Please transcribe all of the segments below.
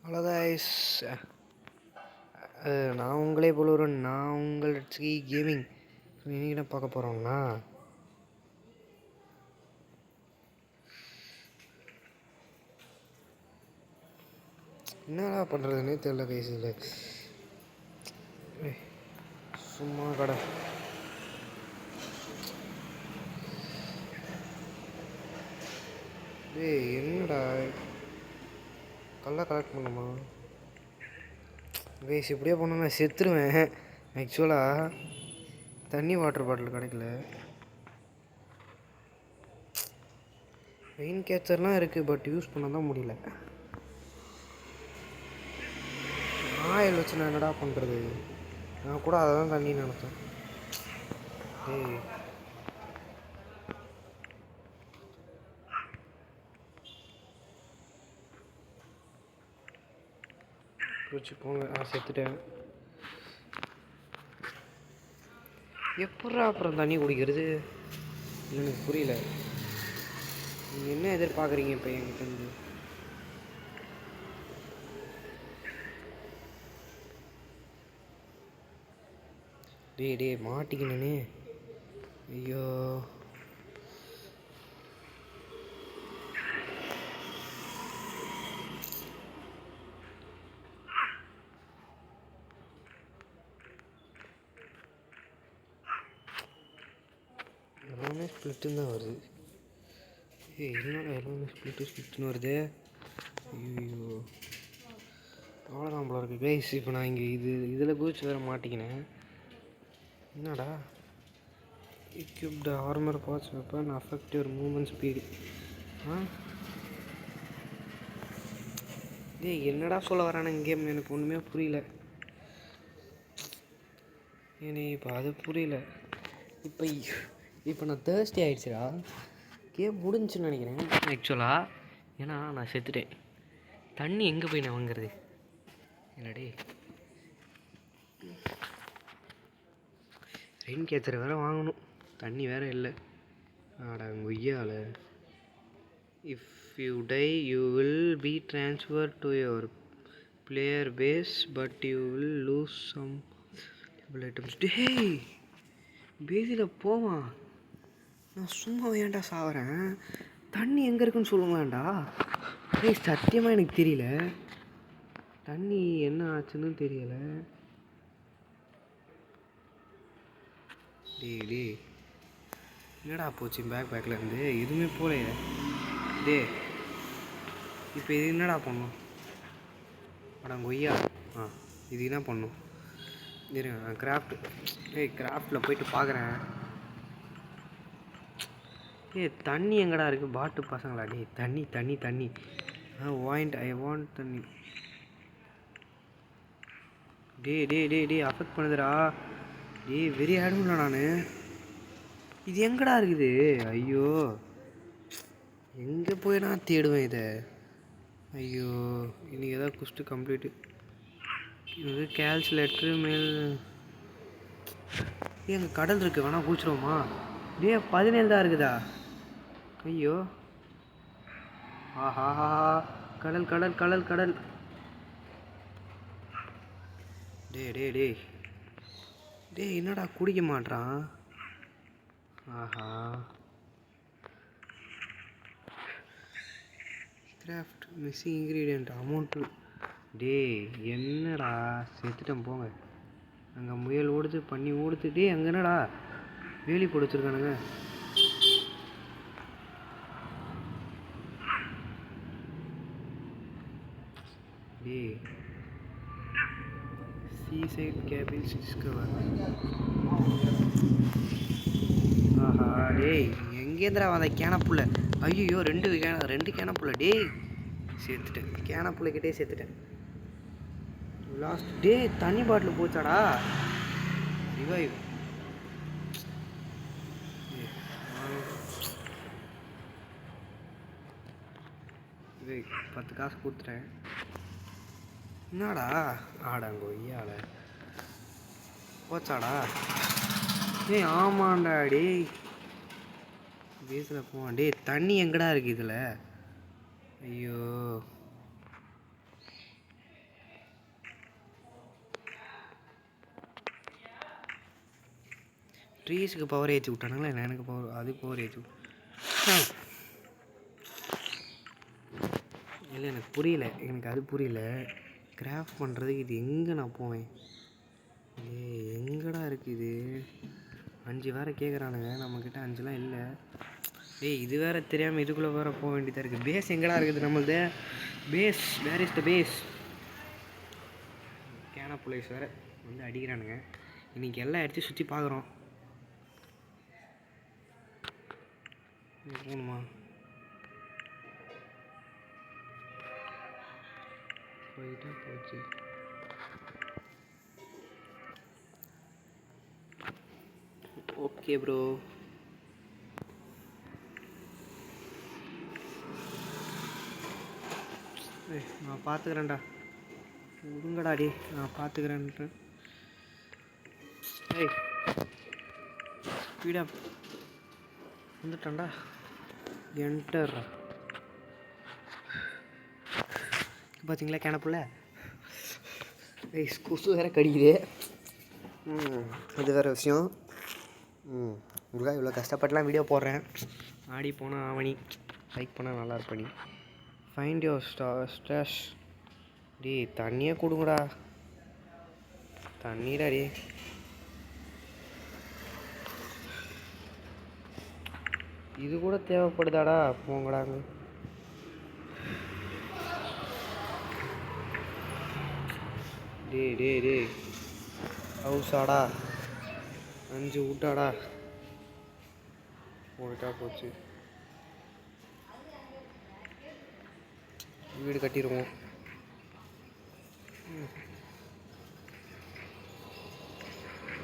Hello guys, நான் உங்களே போல நான் உங்கள் ஸ்ரீ கேமிங். இன்னைக்கு என்ன பார்க்க போகிறோம்னா, என்னடா பண்ணுறதுன்னே தெரியல கைஸ். இல்லை சும்மா கடை என்னடா கல்லாம் கலெக்ட் பண்ணுமா கைஸ்? இப்படியே போனால் நான் செத்துருவேன். ஆக்சுவலாக தண்ணி வாட்டர் பாட்டில் கிடைக்கல. ரெயின் கேச்சர்லாம் இருக்குது, பட் யூஸ் பண்ண தான் முடியல. ஆயில் வச்சு நான் என்னடா பண்ணுறது? நான் கூட அதை தான் தண்ணி நினைத்தேன். வச்சு போங்க. செத்துட்டேன். எப்பட்றா அப்புறம் தண்ணி குடிக்கிறது? எனக்கு புரியல. நீங்கள் என்ன எதிர்பார்க்குறீங்க இப்போ என்கிட்ட இருந்து? டே மாட்டிக்கினே. ஐயோ, எல்லாமே ஸ்பிளிட்டுன்னு தான் வருது. என்னடா எல்லாமே ஸ்பிளிட்டுன்னு வருது? ஐயோ, அவ்வளோதான் போல இருக்குது கைஸ். இப்போ நான் இங்கே இதில் குதிச்சு வேறு மாட்டிக்கினேன். என்னடா equipped armor parts weapon affect your movement speed. என்னடா சொல்ல வரானு கேம்? எனக்கு ஒன்றுமே புரியல. இப்போ அது புரியல. இப்போ நான் தேர்ஸ்டே ஆகிடுச்சுடா. கேம் முடிஞ்சுன்னு நினைக்கிறேன் ஆக்சுவலாக. ஏன்னா நான் செத்துட்டேன். தண்ணி எங்கே போய் நான் வாங்குறது? என்னடே, ரெயின் கேச்சர் வேறு வாங்கணும், தண்ணி வேறு இல்லை. ஆடா கொய்யால. If you die you will be transfer to your player base, but you will lose some items. டேய் பேசியில் போவான். நான் சும்மா ஏன்டா சாவறேன்? தண்ணி எங்கே இருக்குன்னு சொல்லுங்களாண்டா. டேய் சத்தியமாக எனக்கு தெரியல. தண்ணி என்ன ஆச்சுன்னு தெரியலை. டே என்னடா போச்சு பேக்கில் இருந்து? எதுவுமே போலையே. இப்போ இது என்னடா பண்ணும்? அடம் கொய்யா. இது என்ன பண்ணும்? இருங்க, கிராஃப்டில் போயிட்டு பார்க்குறேன். தண்ணி எங்கடா இருக்குது? பாட்டு பசங்களா? தண்ணி ஐ வாண்ட் தண்ணி. டே அஃபெக்ட் பண்ணுதுடா. வெறி ஆடுங்களா நான். இது எங்கடா இருக்குது? ஐயோ, எங்கே போய் நான் தேடுவேன் இதை? ஐயோ, இன்றைக்கி ஏதாவது குஸ்ட்டு கம்ப்ளீட்டு. இது கேல்குலேட்டரு மேல். எங்கே கடல் இருக்குது? வேணா குளிச்சிடுவோமா? 17 தான் இருக்குதா? ஐயோ, ஆஹா, கடல். டே என்னடா குடிக்க மாட்றான்? ஆஹா, கிராஃப்ட் மிஸ்ஸிங் இன்க்ரீடியன்ட் அமௌண்ட்டு. என்னடா செத்துட்டேன் போங்க. அங்கே முயல் ஓடுது, பண்ணி ஓடுது. அங்கே என்னடா வேலி போட்டு வச்சுருக்கானுங்க? Seaside cables discover. ஆஹா, எங்கேந்திரா அந்த கேனப்புள்ள? ஐயோ, ரெண்டு கேனப்புள்ள. சேர்த்துட்டேன், கேனப்புள்ளக்கிட்டே சேர்த்துட்டேன். லாஸ்ட் தண்ணி பாட்டில் போச்சாடா? ரிவைவ். 10 காசு கொடுத்துட்டேன். என்னடா ஆடாங்கோ ஐயால போச்சாடா? ஆமாண்டா. பேஸில் போவான். தண்ணி எங்கடா இருக்குது இதில்? ஐயோ, ட்ரீஸுக்கு பவர் ஏற்றி விட்டானுங்களா இல்லை எனக்கு பவர் அது பவர் ஏற்றி இல்லை எனக்கு புரியல, எனக்கு அது புரியல. கிராஃப்ட் பண்ணுறதுக்கு இது எங்கே நான் போவேன்? எங்கடா இருக்குது இது? 5 வேறு கேட்குறானுங்க, நம்மக்கிட்ட 5லாம் இல்லை. இது வேறு தெரியாமல் இதுக்குள்ளே வேறு போக வேண்டியதாக இருக்குது. பேஸ் எங்கடா இருக்குது நம்மளது? Base where is the base? கேன புலைஸ் வேறு வந்து அடிக்கிறானுங்க. இன்றைக்கி எல்லா இடத்தையும் சுற்றி பார்க்குறோம். போகணுமா? போயிட்டா போச்சு. ஓகே ப்ரோ, நான் பார்த்துக்கிறேன்டா, விடுங்கடாடி, நான் பார்த்துக்கிறேன்ட்டு. ஸ்பீடா வந்துட்டான்டா. என்டர் பார்த்தீங்களா கேனப்புள்ள? கொசு வேற கடிக்குது. அது வேறு விஷயம். உங்களுக்காக இவ்வளோ கஷ்டப்பட்டுலாம் வீடியோ போடுறேன். ஆடி போனால் ஆவணி, லைக் பண்ணால் நல்லா இருப்பணி. Find your stash. தண்ணியே கொடுங்கடா, தண்ணிடா. இது கூட தேவைப்படுதாடா? போங்கடாங்க. டே ஹவுஸாடா? 5 விட்டாடா, போயிட்டா போச்சு. வீடு கட்டிடுவோம்.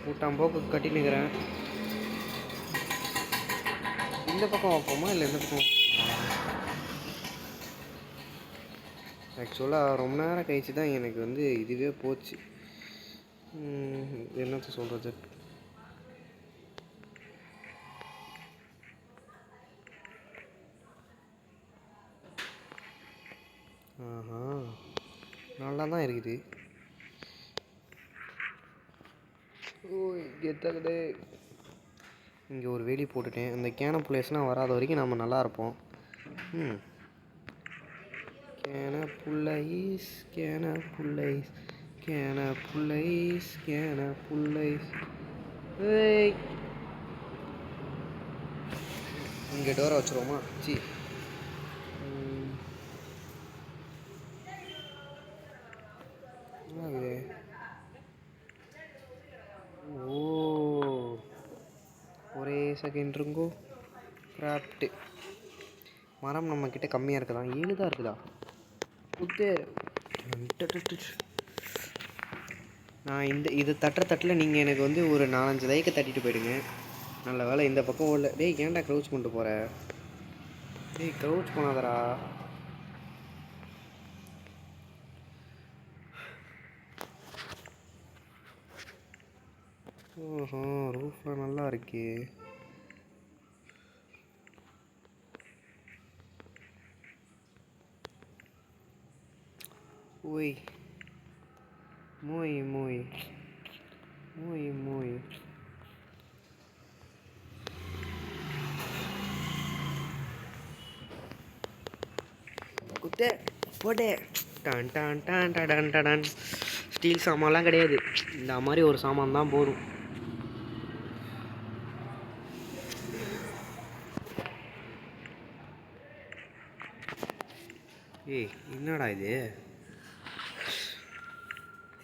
கூட்டாம்போக்கு கட்டினுக்கிறேன். இந்த பக்கம் வைப்போமா இல்லை இந்த பக்கம்? ஆக்சுவலாக ரொம்ப நேரம் கழிச்சு தான் எனக்கு வந்து இதுவே போச்சு. என்னத்த சொல்கிறது? நல்லா தான் இருக்குது. எத்தகடே இங்கே ஒரு வேலி போட்டுட்டேன். அந்த கேன புள்ளைஸ்லாம் வராத வரைக்கும் நம்ம நல்லா இருப்போம். கேன புள்ளைஸ் இங்கே டோரை வச்சுருவோமா? ஒரே செகண்ட் இருங்கோ. கிராஃப்ட்டு மரம் நம்மக்கிட்ட கம்மியாக இருக்குதா? 7 தான் இருக்குதா? நான் இது தட்டில் நீங்கள் எனக்கு வந்து ஒரு 4-5 லைக்கை தட்டிட்டு போயிடுங்க. நல்ல வேலை இந்த பக்கம் ஓடல. ஏன்டா க்ரௌச் கொண்டு போகிற? க்ரௌச் பண்ணாதடா. ரூஃப்லாம் நல்லா இருக்கு. மூய் குத்தே போட்டே. டான். ஸ்டீல் சாமான்லாம் கிடையாது, இந்த மாதிரி ஒரு சாமான் தான் போதும். என்னடா இது?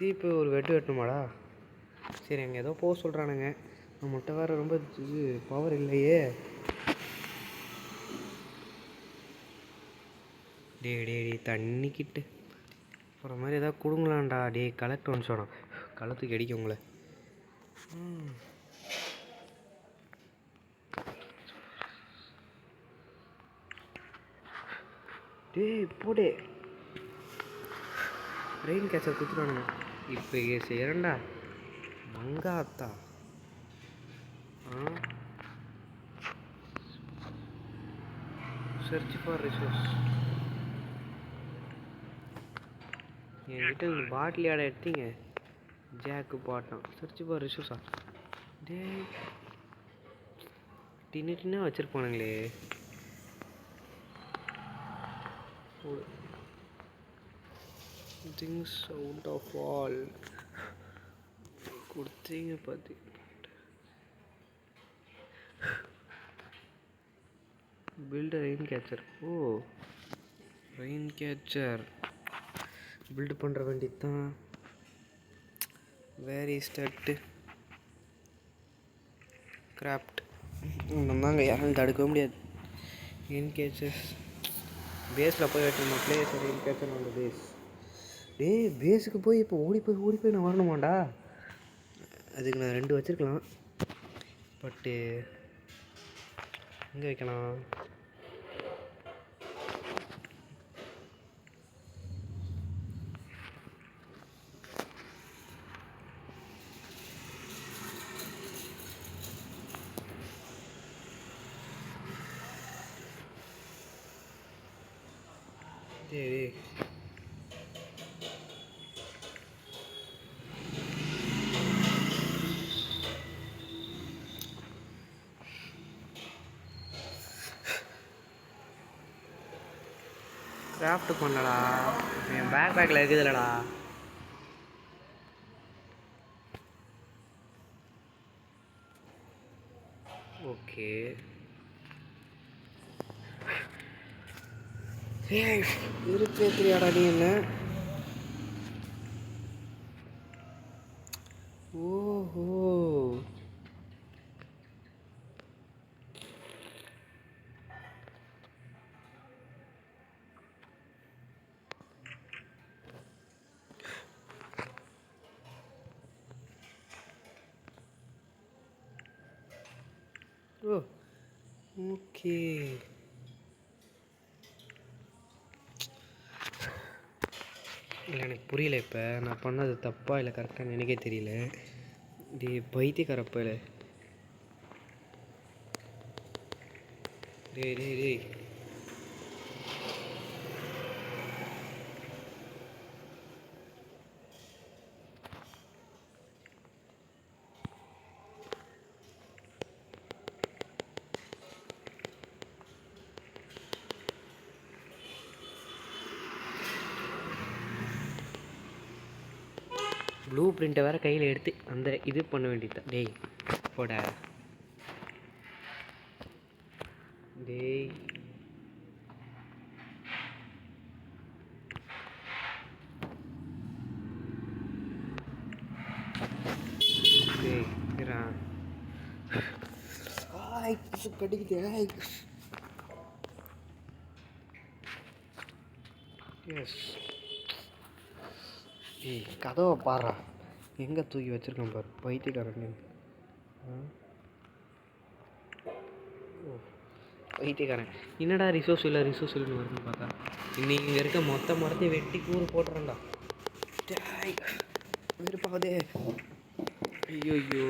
இப்போ ஒரு வெட்டணுமாடா? சரி, அங்கே ஏதோ போக சொல்கிறானுங்க. நம்மகிட்ட வேறு ரொம்ப இது பவர் இல்லையே. டே தண்ணிக்கிட்டு போகிற மாதிரி ஏதாவது கொடுங்களான்டா. கலெக்ட் ஒன்று சொன்னோம், களத்துக்கு அடிக்க உங்களை. போடே ரெயின் கேச்சர் கொடுத்துருவானுங்க. இப்போ செய்கிறேன்டா மங்காத்தா. Search for resource. என்கிட்ட பாட்டில் ஆட எடுத்தீங்க. ஜாக்கு பாட்டம். சர்ச் ஃபார் ரிசோர்ஸா? டின்னு டின்னாக வச்சுருப்பானுங்களே. திங்ஸ் அவுட் ஆஃப் ஆல் கொடுத்தீங்க பார்த்து. Build rain catcher. ஓ, ரெயின் கேச்சர் பில்டு பண்ணுற வேண்டியது தான். Where is that craft? நம்மங்க யாரும் தடுக்க முடியாது. ரெயின் கேச்சர்ஸ் பேஸில் போய் வெட்டணும். பிளேஸ் ரெயின் கேச்சர் அந்த பேஸ். பேஸுக்கு போய் இப்போ ஓடி போய் நான் வரணுமாண்டா? அதுக்கு நான் 2 வச்சுருக்கலாம். பட்டு எங்கே வைக்கலாம்? சரி, கிராஃப்ட் பண்ணலடா. என் பேக்கில் இருக்குதுல்லடா. ஓகே, இருக்கையாடா நீ என்ன? ஓஹோ, ஓகே. இல்லை, எனக்கு புரியல. இப்போ நான் பண்ணது தப்பா இல்லை கரெக்டாக எனக்கே தெரியல. பைத்தியக்காரப்ப இல்லை. டேய் ப்ளூ பிரிண்ட்டை வேறு கையில் எடுத்து அந்த இது பண்ண வேண்டியதுதான். டேய் போட. டேய் கடிக்குது. எஸ், கதவை பாடுறா எங்கே தூக்கி வச்சுருக்கேன் பாரு பைத்தியக்காரன். பைத்தியக்காரன் என்னடா ரிசோர்ஸ் இல்லைன்னு வருதுன்னு பார்த்தா இன்னைக்கு இங்கே இருக்க மொத்த மரத்தையும் வெட்டி கூறு போட்டுறேன்டா. வெறுப்பாதே. ஐயோ,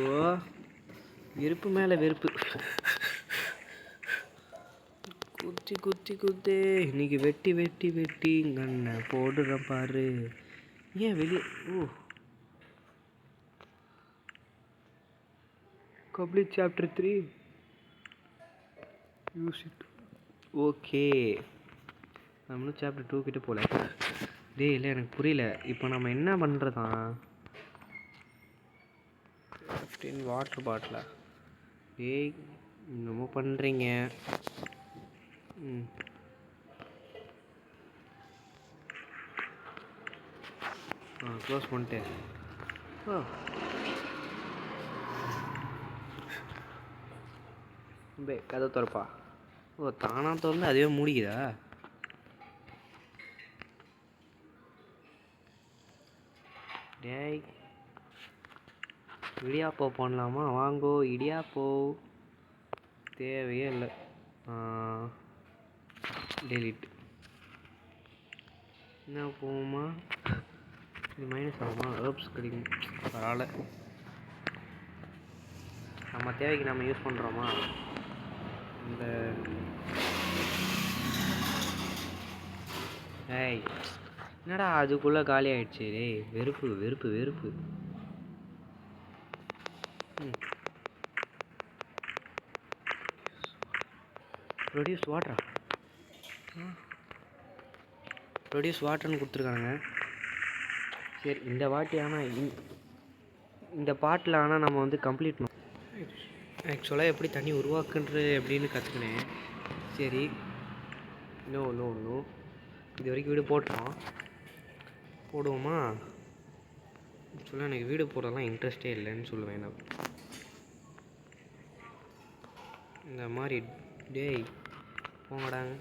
வெறுப்பு மேலே வெறுப்பு. குத்தி இன்னைக்கு வெட்டி கண்ணை போடுறேன் பாரு. ஏன் வெளியே? ஓ, complete chapter 3. Use it. Okay, நம்மளும் சாப்டர் 2 கிட்ட போகல. இல்லை எனக்கு புரியல. இப்போ நம்ம என்ன பண்ணுறதான்? 15 வாட்டர் பாட்டிலா? என்னமோ பண்ணுறீங்க. க்ளோஸ் பண்ணிட்டேன். கதை திறப்பா. ஓ, தானா திறந்து அதுவே மூடிக்குதா? டேய், இடியாப்போ பண்ணலாமா? வாங்கோ இடியாப்போ. தேவையே இல்லை. டெலிட். என்ன போகுமா? இது மைனஸ் ஆகுமா? ஹெர்ப்ஸ் கிடைக்கும். பரவாயில்ல, நம்ம தேவைக்கு நம்ம யூஸ் பண்ணுறோமா? இந்த என்னடா அதுக்குள்ளே காலி ஆகிடுச்சு. வெறுப்பு. ப்ரொடியூஸ் வாட்டரா? ப்ரொடியூஸ் வாட்டர்னு கொடுத்துருக்காங்க. சரி, இந்த வாட்டி ஆனால் இந்த பாட்டில் ஆனால் நம்ம வந்து கம்ப்ளீட் பண்ணோம். ஆக்சுவலாக எப்படி தண்ணி உருவாக்குன்றது எப்படின்னு கற்றுக்கினேன். சரி, நோ இது வரைக்கும் வீடு போடுவோமா? ஆக்சுவலாக எனக்கு வீடு போடலாம் இன்ட்ரெஸ்டே இல்லைன்னு சொல்லுவேன் நான். இந்த மாதிரி டேய் போங்கடாங்க.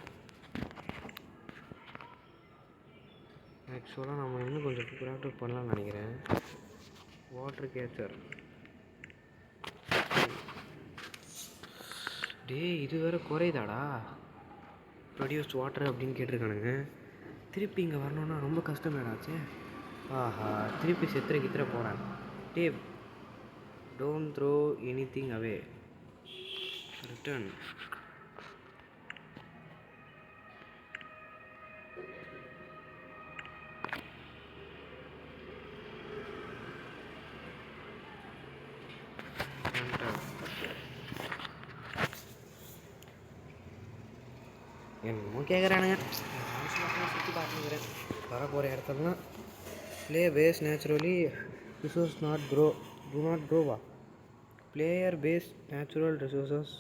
ஆக்சுவலாக நம்ம இன்னும் கொஞ்சம் ப்ராக்டிஸ் பண்ணலாம்னு நினைக்கிறேன். வாட்டர் கேச்சர் டேய், இது வேறு குறையுதாடா. ப்ரொடியூஸ்ட் வாட்டர் அப்படின்னு கேட்டிருக்கானுங்க. திருப்பி இங்கே வரணுன்னா ரொம்ப கஷ்டமேடாச்சே. ஆஹா, திருப்பி செத்துற போகிறேன். டே, don't throw anything away, return. என்னமோ கேட்குறானுங்க. சுற்றி பார்த்துக்கிறேன். வர போகிற இடத்துலலாம் play base naturally resource not grow to not க்ரோவா. Player base natural resources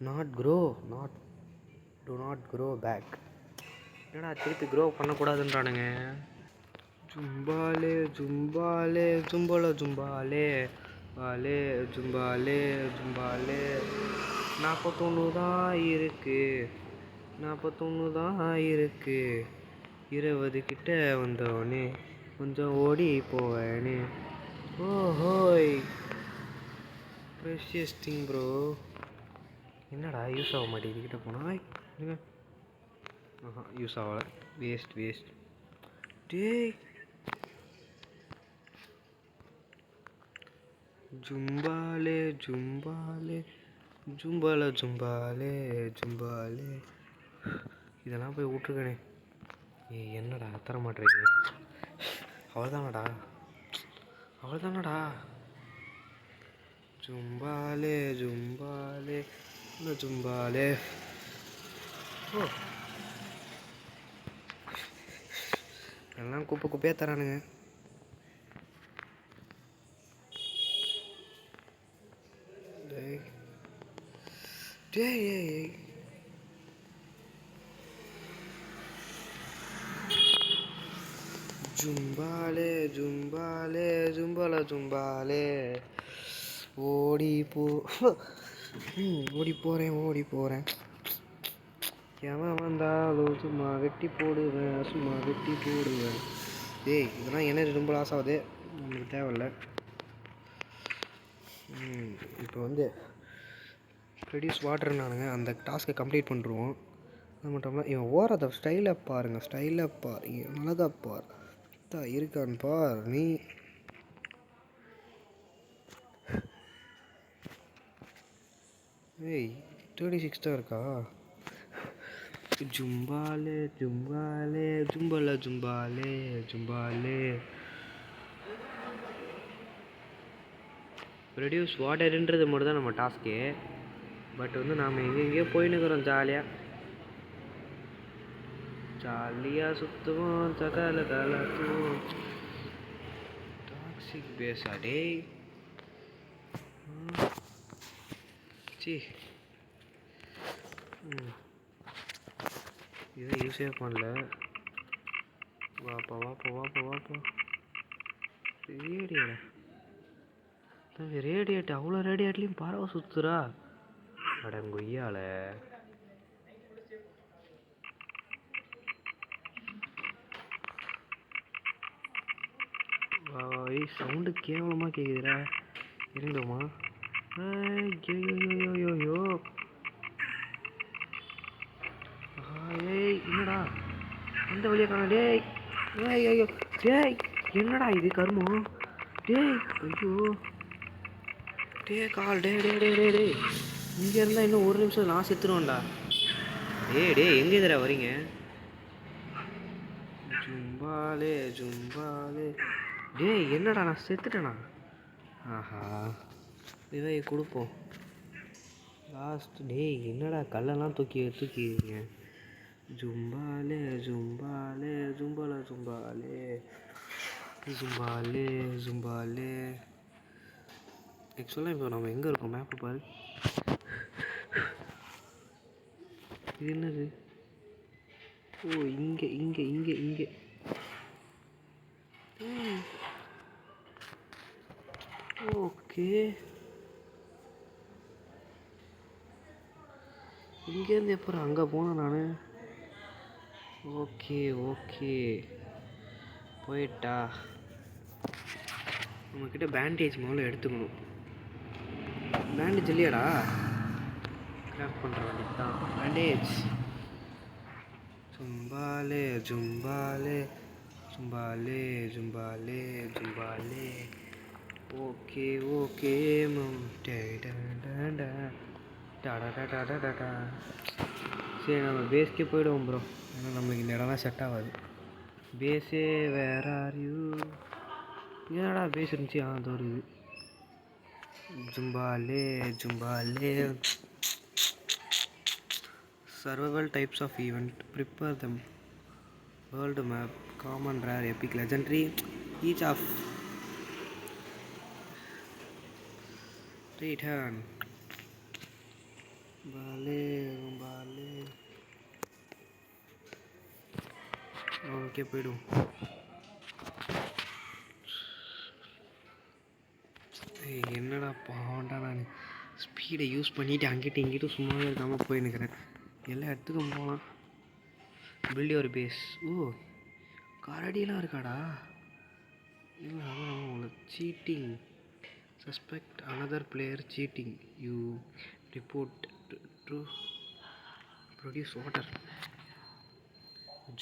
not grow to not grow back. என்னடா திருப்பி க்ரோ பண்ணக்கூடாதுன்றானுங்க. ஜும்பாலே ஜும்பாலே 41 தான் இருக்கு. 20 கிட்ட வந்தோடனே கொஞ்சம் ஓடி போவேனே. ஓஹோய், ப்ரெஷியஸ் திங் ப்ரோ. என்னடா யூஸ் ஆக மாட்டேங்குது இதுக்கிட்ட போனால்? யூஸ் ஆகலை. வேஸ்ட். டேய், ஜும்பாலே இதெல்லாம் போய் விட்ருக்கனே. என்னடா தர மாட்டேறீங்க? அவ்வளோதானடா. ஜும்பாலே ஓ, எல்லாம் குப்பையாக தரானுங்க. டேய் ஜும்பாலே ஓடி போகிறேன். எவன் வந்தாலும் சும்மா வெட்டி போடுவேன். டேய், இதெல்லாம் எனர்ஜி ரொம்ப லாஸ் ஆகுது, நம்மளுக்கு தேவையில்லை. இப்போ வந்து ப்ரொடியூஸ் வாட்டர்னானுங்க, அந்த டாஸ்க்கை கம்ப்ளீட் பண்ணுறோம். அது மட்டும் இல்லாமல் இவன் ஓரத்தை ஸ்டைலாக பார், அழகா பார், இருக்கான்னு பார் நீ. ஏய், 36 தான் இருக்கா? ஜும்பாலே ப்ரொடியூஸ் வாட்டருன்றது மட்டும் தான் நம்ம டாஸ்க்கு. பட் வந்து நாம் எங்கெங்கேயோ போயின்னுக்கிறோம். ஜாலியாக சுற்றுவோம், தகலத்துவோம். டாக்ஸிக் பேஸா டேய்? இதை யூஸே பண்ணல. வாப்பா ரேடியேட் அவ்வளோ ரேடியேட்லேயும் பறவை சுற்றுறா அடங்கொய்யால. சவுண்டு கேவலமாக கேட்குதுடா. இருங்கம்மா. ஐயோ என்னடா அந்த வழியாக காண? டேய் என்னடா இது கருமம்? டேய் கால் இங்கே இருந்தால் இன்னும் ஒரு நிமிஷம் நான் செத்துருவேன்டா. டேய் எங்கே இதுடா வரீங்க? ஜும்பாலே டேய் என்னடா நான் செத்துட்டேனா? ஆஹா, இதை கொடுப்போம். லாஸ்ட் டேய் என்னடா கல்லெல்லாம் தூக்கிங்க. ஜும்பாலே ஜும்பாலே ஜும்பாலே ஜும்பாலே ஜும்பாலே ஜும்பாலே. ஆக்சுவலாக இப்போ நம்ம எங்கே இருக்கோம் மேப்பு பாரு. இது என்னது? ஓ இங்கே இங்கே இங்கே இங்கே. ஓகே இங்கேருந்து எப்போ அங்கே போனேன் நான். ஓகே ஓகே போயிட்டா. நம்மக்கிட்ட பேண்டேஜ் முதல்ல எடுத்துக்கணும். பேண்டேஜ் இல்லையாடா? கிராஃப்ட் பண்ணுற வேண்டியது தான் பேண்டேஜ். ஜும்பாலே ஜும்பாலே ஜும்பாலே ஜும்பாலே ஜும்பாலே. ஓகே ஓகே சரி நம்ம பேஸ்க்கே போயிடுவோம் ப்ரோ. ஏன்னா நம்மளுக்கு இந்த இடம்லாம் செட் ஆகாது. பேஸே வேர் ஆர் யூ? என்னடா பேஸ் இருந்துச்சு? அது ஒரு ஜும்பாலே ஜும்பாலே. Survival types of event. Prepare them. World map. Common, rare, epic, legendary. Each of. Return. Bale. Okay, போய்டும். என்னடா பாவண்டா நான் ஸ்பீடை யூஸ் பண்ணிவிட்டு அங்கிட்டு இங்கிட்டும் சும்மாவே இருக்காமல் போயின்னுக்கிறேன். எல்லா இடத்துக்கும் போகலாம். பில்ட் ஒரு பேஸ். ஓ கரடிலாம் இருக்காடா. இல்லை அதான் உங்களுக்கு cheating. Suspect another player cheating. You report to produce water.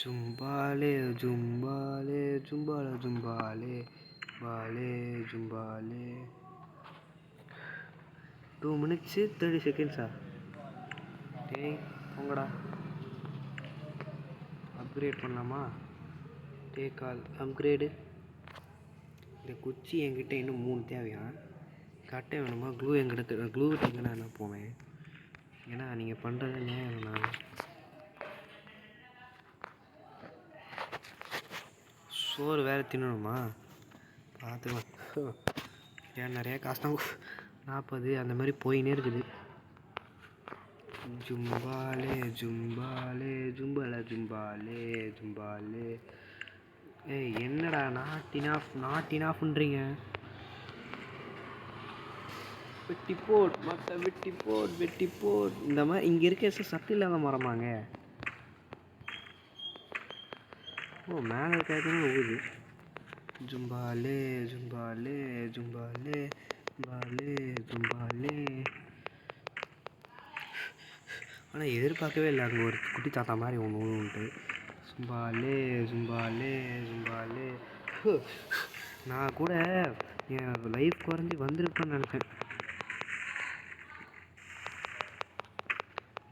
ஜும்பாலே ஜும்பாலே ஜும்பாலே ஜும்பாலே பாலே ஜும்பாலே. 2 minutes 30 seconds. டேய் போங்கடா. அப்கிரேட் பண்ணலாமா? Take all upgrade. இந்த குச்சி என்கிட்ட இன்னும் 3 தேவையா? கட்டை வேணுமா? க்ளூ எங்கிட்ட க்ளூ எங்கே நான் போவேன். ஏன்னா நீங்கள் பண்ணுறது நேரம். நான் சோறு வேறு தின்னணுமா? பார்த்துக்கலாம். ஏன் நிறையா காசு தான் 40 அந்த மாதிரி போயின்னே இருக்குது. ஜும்பாலே ஜும்பாலே ஜும்பாலே ஜும்பாலே ஜும்பாலே. ஏய் என்னடா நாட் இனாஃப்ன்றீங்க? வெட்டி போட் மற்ற வெட்டி போட். இந்த மாதிரி இங்கே இருக்க சத்து இல்லாத மரமாங்க. ஓ மேலே இருக்கிறதுன்னு ஊது. ஜும்பாலே ஜும்பாலே ஜும்பாலே ஜும்பாலே ஜும்பாலே. ஆனால் எதிர்பார்க்கவே இல்லை அங்கே ஒரு குட்டி தாத்தா மாதிரி ஒன்று உண்டு. ஜும்பாலே ஜும்பாலே ஜும்பாலே. நான் கூட என் லைஃப் குறைஞ்சி வந்திருப்பேன்னு நினைப்பேன்.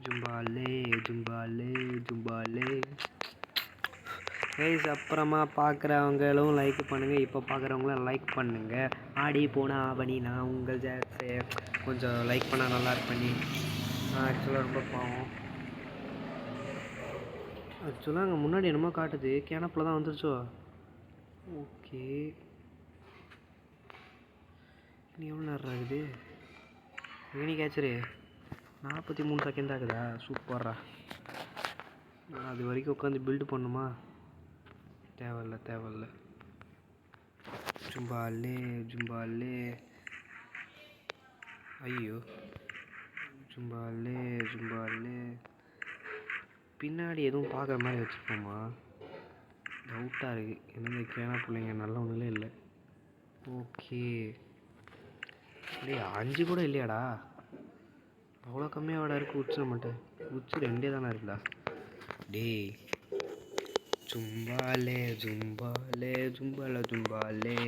ஜும்பாலே ஜும்பாலே ஜும்பாலே. கைஸ் அப்புறமா பார்க்குறவங்களும் லைக் பண்ணுங்கள். இப்போ பார்க்குறவங்களும் லைக் பண்ணுங்கள். ஆடி போனால் ஆவணி நான் உங்கள் ஜாஸ்தி கொஞ்சம் லைக் பண்ணால் நல்லா இருப்பண்ணி. ஆக்சுவலாக ரொம்ப பாவம். ஆக்சுவலாக அங்கே முன்னாடி என்னமோ காட்டுது. கிணப்பில் தான் வந்துருச்சோ. ஓகே நீ எவ்வளோ நேரம் ஆகுது? ஏனி கேச்சரு 43 செகண்ட் ஆகுதா? சூப்பர்ரா. நான் அது வரைக்கும் உட்காந்து பில்டு பண்ணுமா? தேவையில்ல. ஜும்பாலே ஜும்பாலே. ஐயோ ஜும்பாலே ஜும்பாலே. பின்னாடி எதுவும் பார்க்குற மாதிரி வச்சுருப்போமா? டவுட்டாக இருக்குது. என்னங்க கேனா பிள்ளைங்க நல்ல ஒன்றும் இல்லை. ஓகே டேய் 5 கூட இல்லையாடா? அவ்வளோ கம்மியாக இருக்குது. உச்சி நம்மகிட்ட உச்சி 2 தானே இருக்குடா. டேய் ஜும்பாலே ஜும்பாலே ஜும்பாலே ஜும்பாலே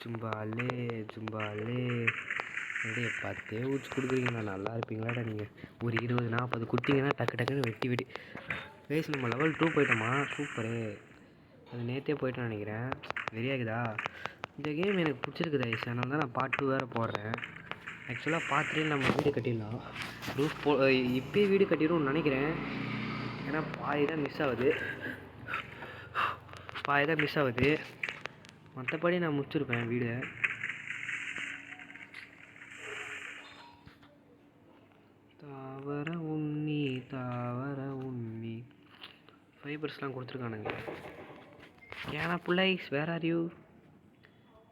ஜும்பாலே ஜும்பாலே. அப்படியே 10 ஊச்சி கொடுக்குறீங்களா? நல்லா இருப்பீங்களாடா நீங்கள். ஒரு 20-40 குட்டிங்கன்னா டக்குன்னு வெட்டி. கைஸ் நம்ம லெவல் 2 போயிட்டோமா? சூப்பரு. அது நேற்றே போயிட்டோன்னு நினைக்கிறேன். வெறியாகுதா? இந்த கேம் எனக்கு பிடிச்சிருக்குதா கைஸ். அதனால தான் நான் பார்ட் 2 வேறு போடுறேன். ஆக்சுவலாக பார்த்துட்டு நம்ம வீடு கட்டிடலாம். ரூஃப் இப்போயே வீடு கட்டிடும்னு நினைக்கிறேன். ஏன்னா பாதி தான் மிஸ் ஆகுது. மற்றபடி நான் முடிச்சிருப்பேன் வீடு. தாவர உண்ணி ஃபைபர்ஸ்லாம் கொடுத்துருக்கானுங்க. ஏன்னா பிள்ளைஸ் வேர் ஆர் யூ?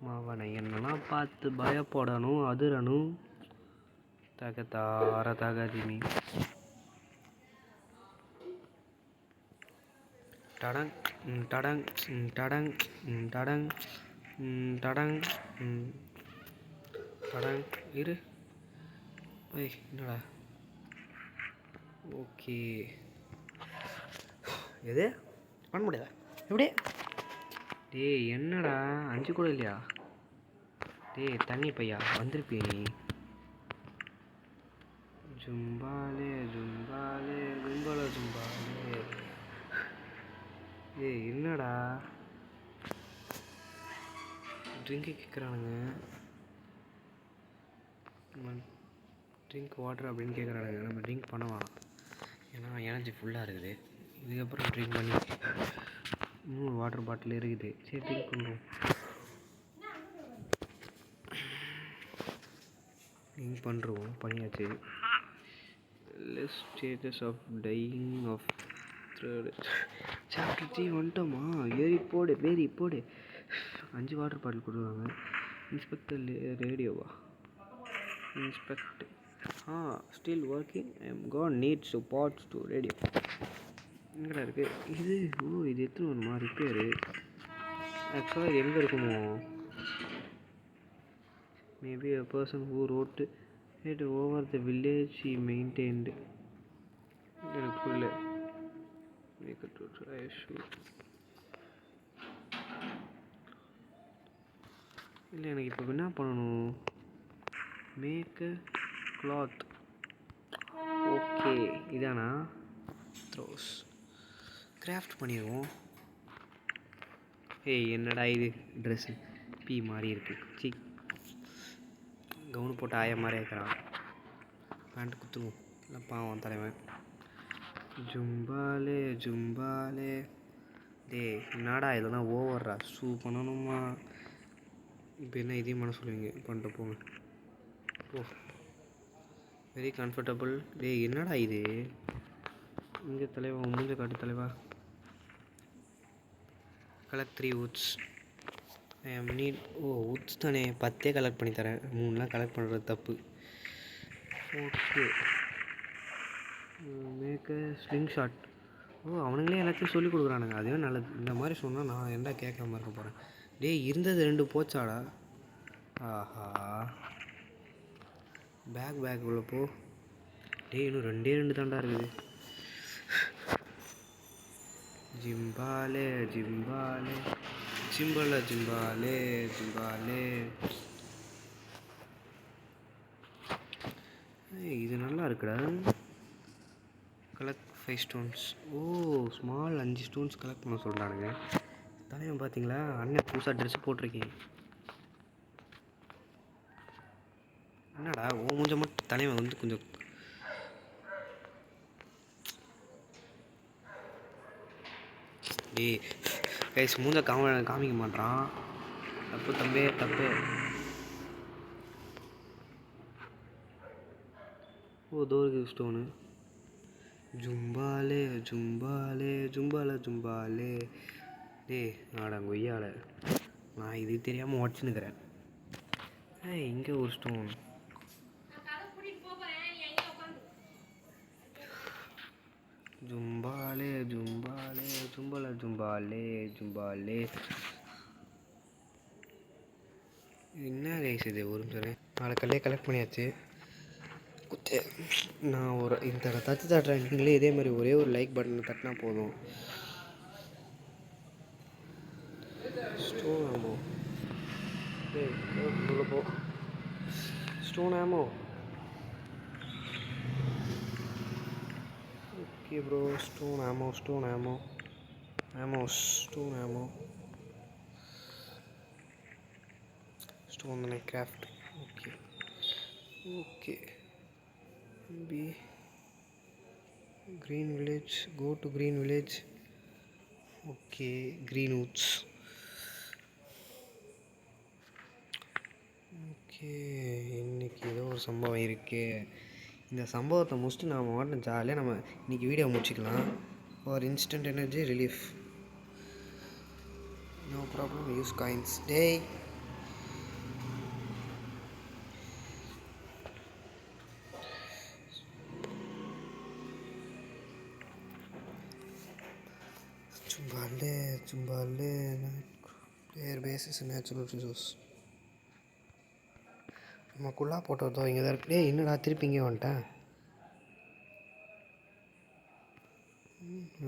மாவனை என்னெல்லாம் பார்த்து பயப்படணும், அதிரணும். தகதிமி டடங் டடங் டடங் டடங் டடங் டடங் இரு. ஏய் என்னடா? ஓகே எது பண்ண முடியாதா? எப்படி? டேய் என்னடா 5 கூட இல்லையா? டேய் தண்ணி பையா வந்திருப்பிய நீ. ஜும்பாலே கும்பல ஜும்பாலே. ஏய் என்னடா ட்ரிங்க்கு கேட்குறானுங்க. ட்ரிங்க் வாட்டர் அப்படின்னு கேட்குறானுங்க. நம்ம ட்ரிங்க் பண்ண வேணாம், ஏன்னா எனர்ஜி ஃபுல்லாக இருக்குது. இதுக்கப்புறம் ட்ரிங்க் பண்ணி இன்னும் வாட்டர் பாட்டில் இருக்குது. சரி ட்ரிங்க் பண்ணுறோம். ட்ரிங்க் பண்ணுறோம், பண்ணியாச்சு. Less status of dying of chapter 3 வந்துட்டோமா? ஏறி போடு 5 வாட்டர் பாட்டில் கொடுக்குறாங்க. இன்ஸ்பெக்டர் ரேடியோவா? Inspect still working. I am can need supports to radio. எங்கடா இருக்குது இது? இது எத்தனை வருமா ரிப்பேரு? ஆக்சுவலாக இது எங்கே இருக்குமோ? Maybe a person who wrote it over the village he maintained. எனக்கு புரியல. இல்லை எனக்கு இப்போ என்ன பண்ணணும்? Make a cloth. ஓகே இதானா? த்ரோஸ் கிராஃப்ட் பண்ணிடுவோம். ஏய் என்னடா இது ட்ரெஸ்ஸு பி மாதிரி இருக்குது. கவுனு போட்டு ஆய மாதிரி இருக்கிறான். பேண்ட்டு குத்துருவோம். இல்லை பாவம் தலைவன். ஜும்பாலே டேய் என்னடா இதெல்லாம் ஓவர்ரா. ஷூ பண்ணணுமா? இப்போ என்ன இதையும் பண்ண சொல்லுவீங்க? பண்ணிட்டு போங்க. ஓ வெரி கம்ஃபர்டபுள். டேய் என்னடா இது? இங்கே தலைவா மூஞ்ச காட்டு தலைவா. Collect 3 Woods. நீட் வுட்ஸ் தானே 10 கலெக்ட் பண்ணி தரேன். 3லாம் கலெக்ட் பண்ணுறது தப்பு. Okay make a slingshot. அவனுங்களே எல்லாத்தையும் சொல்லி கொடுக்குறானுங்க. அதுவே நல்லது. இந்த மாதிரி சொன்னால் நான் என்ன கேட்காம இருக்க போகிறேன்? டேய் இருந்தது 2 போச்சாடா? ஆஹா பேக் உள்ள போ. டேய் இன்னும் 2 தாண்டா இருக்குது. ஜிம்பாலே இது நல்லா இருக்குடா. Collect 5 stones. Small 5 stones collect பண்ண சொல்கிறானுங்க. தலைவன் பார்த்தீங்களா? அண்ணன் புதுசாக ட்ரெஸ் போட்டிருக்கேன். என்னடா மூஞ்ச மட்டும் தலைவன் வந்து கொஞ்சம் டேய் கைஸ் மூஞ்ச காமிக்க மாட்டான். தப்பு. தோருக்கு ஸ்டோனு. ஜும்பாலே டேய் கொய்யால நான் இது தெரியாமல் உடச்சுன்னுக்கிறேன். இங்கே ஒரு ஸ்டோன். ஜும்பாலே என்ன கைஸ் இது? ஒரு நிமிஷம். 4 கல்லே கலெக்ட் பண்ணியாச்சு. நான் ஒரு இந்த தட்டுறேன். நீங்களே இதே மாதிரி ஒரே ஒரு லைக் பட்டன் தட்டினா போதும். ஸ்டோன் ஆமோ. போ ஸ்டோன் ஆமோ. ஓகே ப்ரோ ஸ்டோன் தானே கிராஃப்ட். Okay okay. பி green village, go to green village. Okay, greenwoods. Okay, இன்றைக்கி ஏதோ ஒரு சம்பவம் இருக்கே. இந்த சம்பவத்தை முடிச்சுட்டு நாம் மட்டும் ஜாலியாக நம்ம இன்றைக்கி வீடியோ முடிச்சிக்கலாம். For instant energy relief, no problem, use coins. டேய் Chumballe, player base is a natural resource. நம்ம குள்ளா போட்டோம் இங்கே தான் இருக்கு. என்னடா திருப்பி இங்கே வந்துட்டேன்.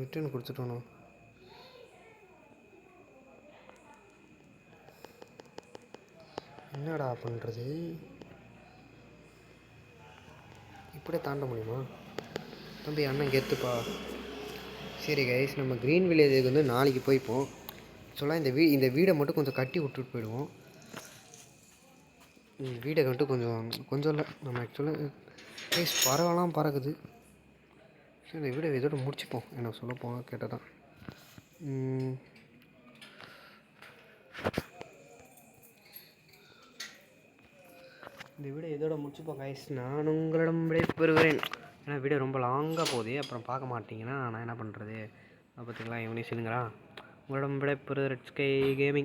ரிட்டர்ன் கொடுத்துட்டோம். என்னடா பண்ணுறது? இப்படியே தாண்ட முடியுமா? தம்பி அண்ணன் கெத்துப்பா. சரி கைஸ், நம்ம க்ரீன் வில்லேஜுக்கு வந்து நாளைக்கு போய்ப்போம். ஆக்சுவலாக இந்த வீடை மட்டும் கொஞ்சம் கட்டி விட்டுட்டு போயிடுவோம். வீடை மட்டும் கொஞ்சம் இல்லை, நம்ம ஆக்சுவலாக கைஸ் பறவைலாம் பறக்குது. சரி, இந்த வீடை இதோட முடிச்சுப்போம். என்ன சொல்ல போனால் கேட்டால் தான். இந்த வீடியோ இதோட முடிச்சுப்போம் கைஸ். நான் உங்களிடம் விடைபெறுகிறேன். ஏன்னா வீடியோ ரொம்ப லாங்காக போகுது, அப்புறம் பார்க்க மாட்டிங்கன்னா நான் என்ன பண்ணுறது? அதை பற்றிலாம் இவனே சொல்லுங்கிறான். உங்களிடம் விடைபெறுகிற ரெட் ஸ்கை கேமிங்.